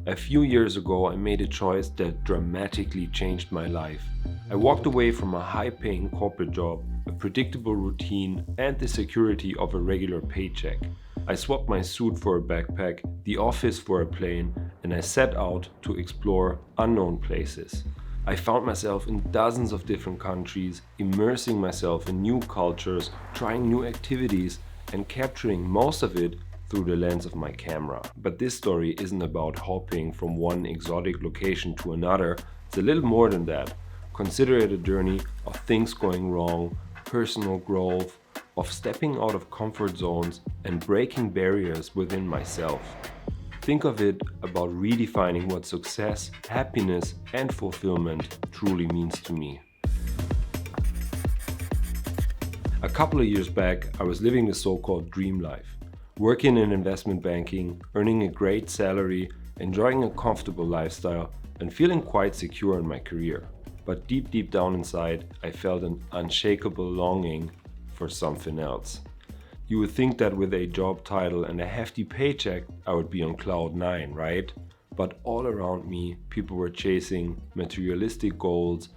A few years ago, I made a choice that dramatically changed my life. I walked away from a high-paying corporate job, a predictable routine, and the security of a regular paycheck. I swapped my suit for a backpack, the office for a plane, and I set out to explore unknown places. I found myself in dozens of different countries, immersing myself in new cultures, trying new activities, and capturing most of it through the lens of my camera. But this story isn't about hopping from one exotic location to another. It's a little more than that. Consider it a journey of things going wrong, personal growth, of stepping out of comfort zones and breaking barriers within myself. Think of it about redefining what success, happiness, and fulfillment truly means to me. A couple of years back, I was living the so-called dream life. Working in investment banking, earning a great salary, enjoying a comfortable lifestyle, and feeling quite secure in my career. But deep down inside, I felt an unshakable longing for something else. You would think that with a job title and a hefty paycheck, I would be on cloud 9, right? But all around me, people were chasing materialistic goals.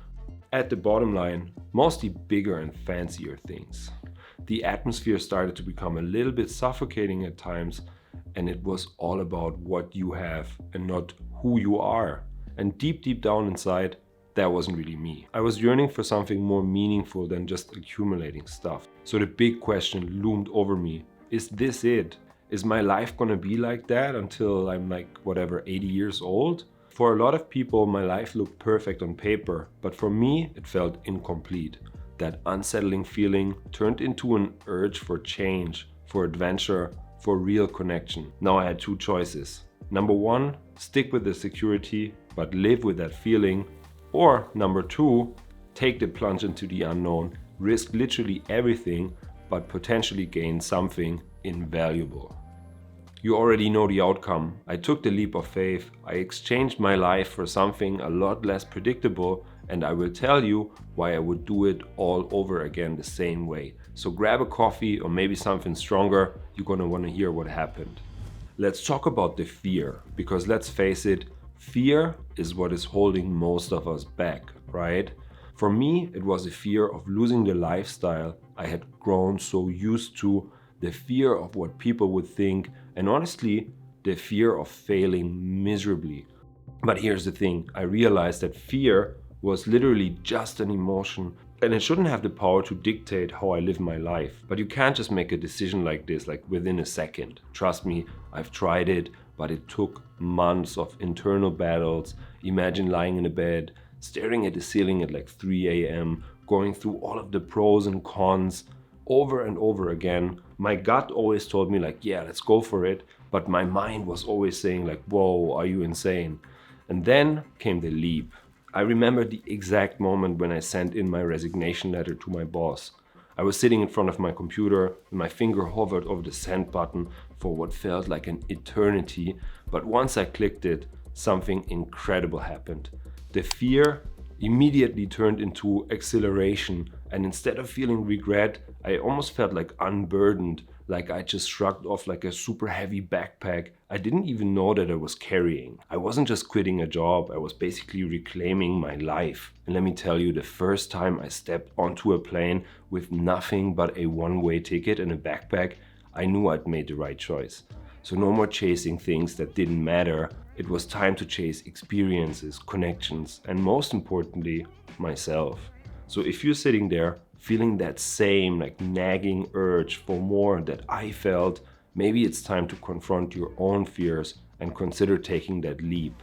At the bottom line, mostly bigger and fancier things. The atmosphere started to become a little bit suffocating at times, and it was all about what you have and not who you are. And deep down inside, that wasn't really me. I was yearning for something more meaningful than just accumulating stuff. So the big question loomed over me. Is this it? Is my life gonna be like that until I'm like, 80 years old? For a lot of people, my life looked perfect on paper, but for me, it felt incomplete. That unsettling feeling turned into an urge for change, for adventure, for real connection. Now I had two choices. Number one, stick with the security, but live with that feeling. Or number two, take the plunge into the unknown, risk literally everything, but potentially gain something invaluable. You already know the outcome. I took the leap of faith. I exchanged my life for something a lot less predictable, and I will tell you why I would do it all over again the same way. So grab a coffee or maybe something stronger. You're gonna wanna hear what happened. Let's talk about the fear, because let's face it, fear is what is holding most of us back, right? For me, it was a fear of losing the lifestyle I had grown so used to, the fear of what people would think, and honestly, the fear of failing miserably. But here's the thing, I realized that fear was literally just an emotion, and it shouldn't have the power to dictate how I live my life. But you can't just make a decision like this, like within a second. Trust me, I've tried it, but it took months of internal battles. Imagine lying in a bed, staring at the ceiling at like 3 a.m., going through all of the pros and cons over and over again. My gut always told me like, yeah, let's go for it. But my mind was always saying like, whoa, are you insane? And then came the leap. I remember the exact moment when I sent in my resignation letter to my boss. I was sitting in front of my computer and my finger hovered over the send button for what felt like an eternity. But once I clicked it, something incredible happened. The fear immediately turned into exhilaration, and instead of feeling regret, I almost felt like unburdened, like I just shrugged off like a super heavy backpack I didn't even know that I was carrying. I wasn't just quitting a job, I was basically reclaiming my life. And let me tell you, the first time I stepped onto a plane with nothing but a one-way ticket and a backpack, I knew I'd made the right choice. So no more chasing things that didn't matter. It was time to chase experiences, connections, and most importantly, myself. So if you're sitting there feeling that same like nagging urge for more that I felt, maybe it's time to confront your own fears and consider taking that leap.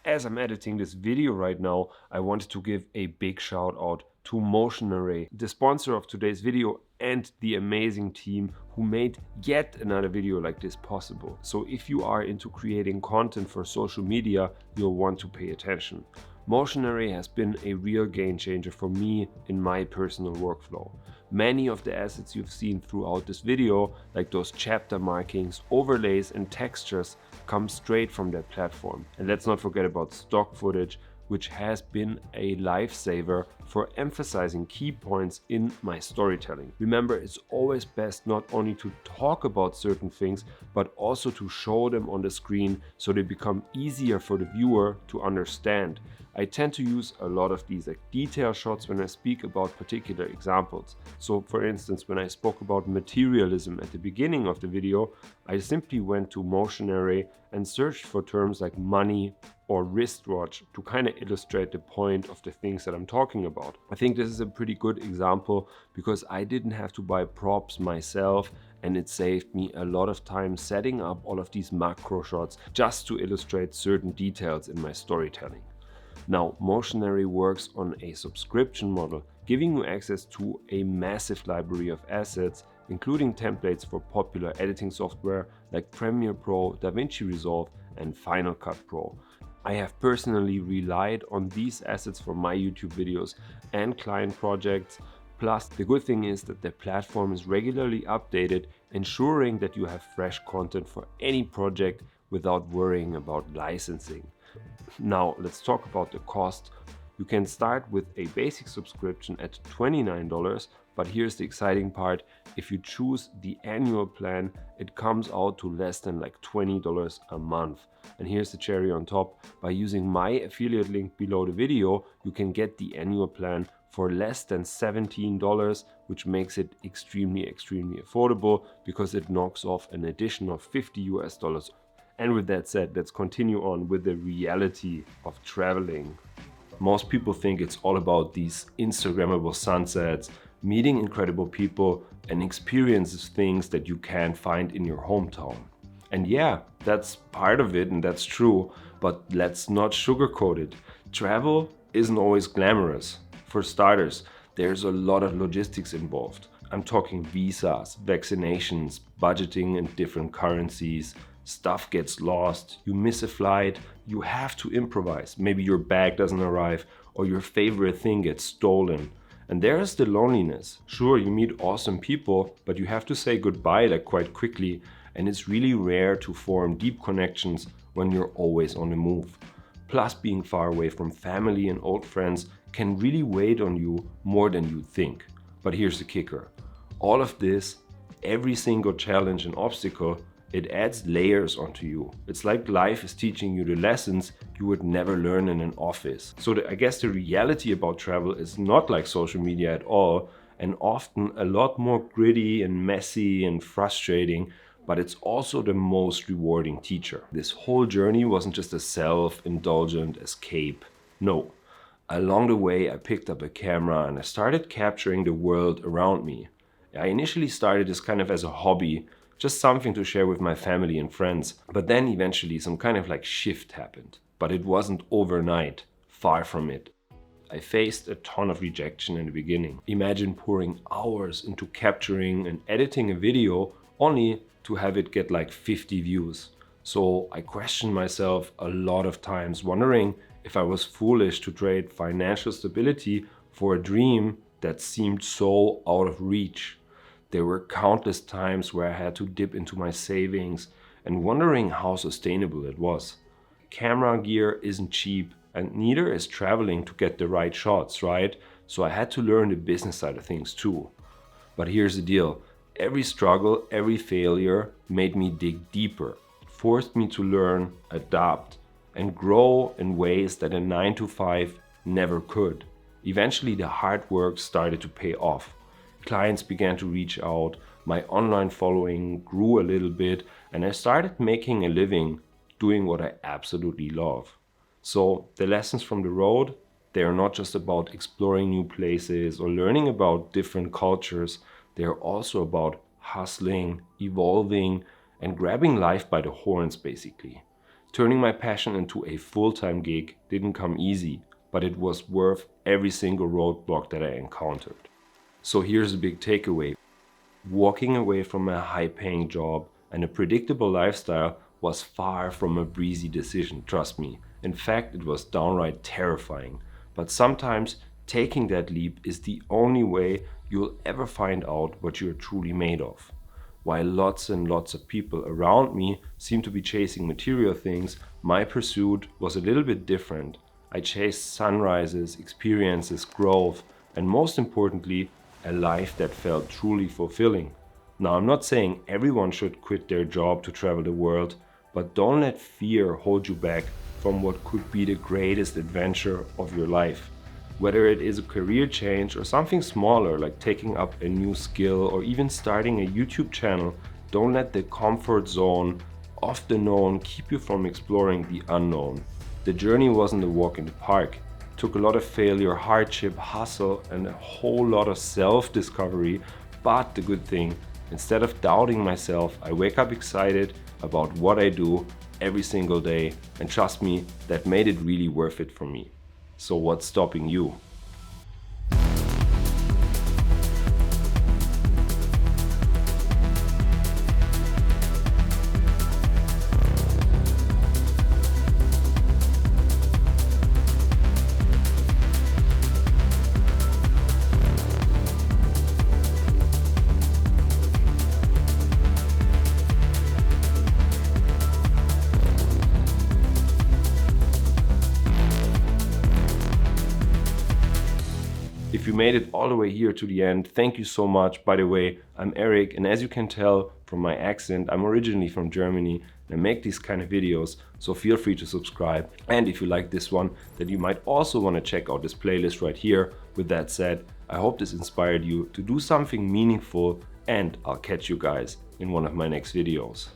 As I'm editing this video right now, I wanted to give a big shout out to Motion Array, the sponsor of today's video, and the amazing team who made yet another video like this possible. So if you are into creating content for social media, you'll want to pay attention. Motion Array has been a real game changer for me in my personal workflow. Many of the assets you've seen throughout this video, like those chapter markings, overlays and textures, come straight from that platform. And let's not forget about stock footage, which has been a lifesaver for emphasizing key points in my storytelling. Remember, it's always best not only to talk about certain things, but also to show them on the screen so they become easier for the viewer to understand. I tend to use a lot of these detail shots when I speak about particular examples. So for instance, when I spoke about materialism at the beginning of the video, I simply went to motion array and searched for terms like money or wristwatch to kind of illustrate the point of the things that I'm talking about. I think this is a pretty good example because I didn't have to buy props myself, and it saved me a lot of time setting up all of these macro shots just to illustrate certain details in my storytelling. Now, Motionary works on a subscription model, giving you access to a massive library of assets, including templates for popular editing software like Premiere Pro, DaVinci Resolve, and Final Cut Pro. I have personally relied on these assets for my YouTube videos and client projects. Plus, the good thing is that the platform is regularly updated, ensuring that you have fresh content for any project without worrying about licensing. Now, let's talk about the cost. You can start with a basic subscription at $29, but here's the exciting part. If you choose the annual plan, it comes out to less than like $20 a month. And here's the cherry on top. By using my affiliate link below the video, you can get the annual plan for less than $17, which makes it extremely affordable because it knocks off an additional $50 US. And with that said, let's continue on with the reality of traveling. Most people think it's all about these Instagrammable sunsets, meeting incredible people, and experiences things that you can't find in your hometown. And yeah, that's part of it, and that's true, but let's not sugarcoat it. Travel isn't always glamorous. For starters, there's a lot of logistics involved. I'm talking visas, vaccinations, budgeting in different currencies. Stuff gets lost, you miss a flight, you have to improvise. Maybe your bag doesn't arrive or your favorite thing gets stolen. And there's the loneliness. Sure, you meet awesome people, but you have to say goodbye like quite quickly, and it's really rare to form deep connections when you're always on the move. Plus, being far away from family and old friends can really weigh on you more than you think. But here's the kicker. All of this, every single challenge and obstacle, it adds layers onto you. It's like life is teaching you the lessons you would never learn in an office. So I guess the reality about travel is not like social media at all, and often a lot more gritty and messy and frustrating, but it's also the most rewarding teacher. This whole journey wasn't just a self-indulgent escape. No. Along the way, I picked up a camera and I started capturing the world around me. I initially started this kind of as a hobby, just something to share with my family and friends. But then eventually some kind of like shift happened. But it wasn't overnight, far from it. I faced a ton of rejection in the beginning. Imagine pouring hours into capturing and editing a video only to have it get like 50 views. So I questioned myself a lot of times, wondering if I was foolish to trade financial stability for a dream that seemed so out of reach. There were countless times where I had to dip into my savings and wondering how sustainable it was. Camera gear isn't cheap, and neither is traveling to get the right shots, right? So I had to learn the business side of things too. But here's the deal. Every struggle, every failure made me dig deeper. It forced me to learn, adapt, and grow in ways that a 9-to-5 never could. Eventually, the hard work started to pay off. Clients began to reach out, my online following grew a little bit, and I started making a living doing what I absolutely love. So the lessons from the road, they are not just about exploring new places or learning about different cultures. They are also about hustling, evolving, and grabbing life by the horns, basically. Turning my passion into a full-time gig didn't come easy, but it was worth every single roadblock that I encountered. So here's the big takeaway. Walking away from a high-paying job and a predictable lifestyle was far from a breezy decision, trust me. In fact, it was downright terrifying. But sometimes taking that leap is the only way you'll ever find out what you're truly made of. While lots and lots of people around me seem to be chasing material things, my pursuit was a little bit different. I chased sunrises, experiences, growth, and most importantly, a life that felt truly fulfilling. Now, I'm not saying everyone should quit their job to travel the world, but don't let fear hold you back from what could be the greatest adventure of your life. Whether it is a career change or something smaller like taking up a new skill or even starting a YouTube channel, don't let the comfort zone of the known keep you from exploring the unknown. The journey wasn't a walk in the park. It took a lot of failure, hardship, hustle, and a whole lot of self-discovery. But the good thing, instead of doubting myself, I wake up excited about what I do every single day, and trust me, that made it really worth it for me. So what's stopping you? If you made it all the way here to the end, thank you so much. By the way, I'm Eric, and as you can tell from my accent, I'm originally from Germany and I make these kind of videos, so feel free to subscribe. And if you like this one, then you might also want to check out this playlist right here. With that said, I hope this inspired you to do something meaningful, and I'll catch you guys in one of my next videos.